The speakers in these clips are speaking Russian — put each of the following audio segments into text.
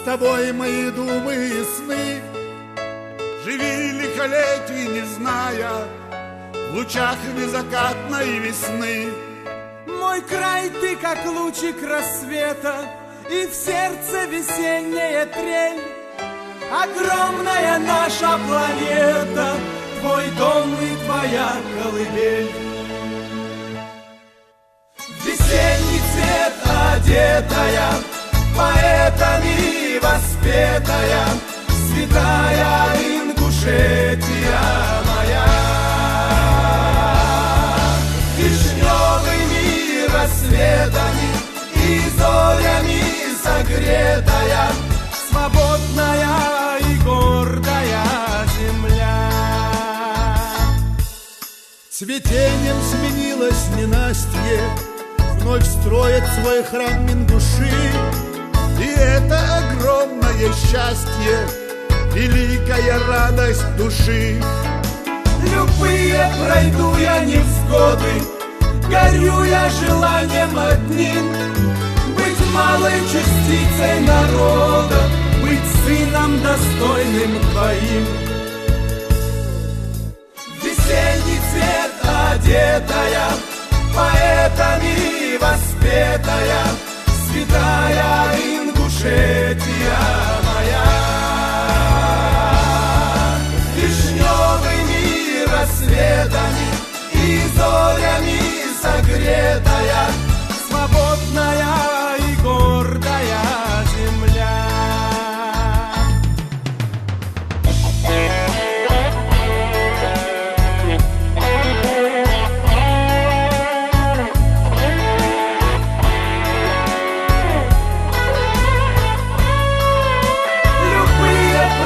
тобой мои думы и сны. Живи лихолетий, не зная, в лучах беззакатной весны. Мой край, ты как лучик рассвета, и в сердце весенняя трель. Огромная наша планета, твой дом и твоя колыбель. В весенний цвет одетая, поэтами воспетая, святая Ингушетия моя. Вишневыми рассветами и зорями согретая, свободная и гордая земля. Цветением сменилось ненастье, вновь строят свой храм Мингуши. И это огромное счастье, великая радость души. Любые пройду я невзгоды, горю я желанием одним, быть малой частицей народа, быть сыном достойным твоим. В весенний цвет одетая, поэтами воспетая, святая Ингушетия моя. Вишневыми рассветами и зорями согретая, свободная и гордая земля.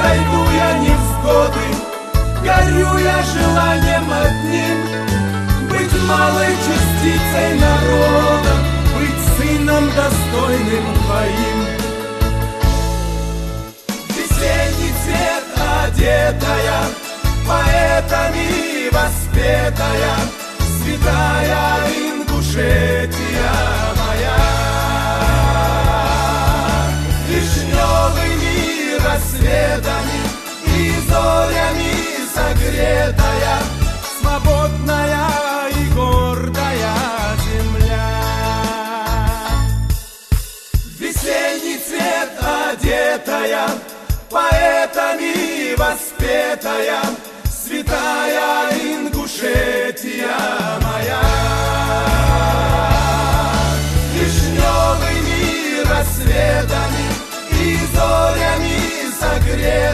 Пройду я невзгоды, горю я желанием одним, быть малой частицей народа, быть сыном достойным твоим. Весенний цвет одетая, поэтами воспетая, святая Ингушетия моя. Вишневыми рассветами и зорями согретая, свободная и гордая земля. В весенний цвет одетая, поэтами воспетая, святая Ингушетия моя. Вишневыми рассветами и зорями согретая,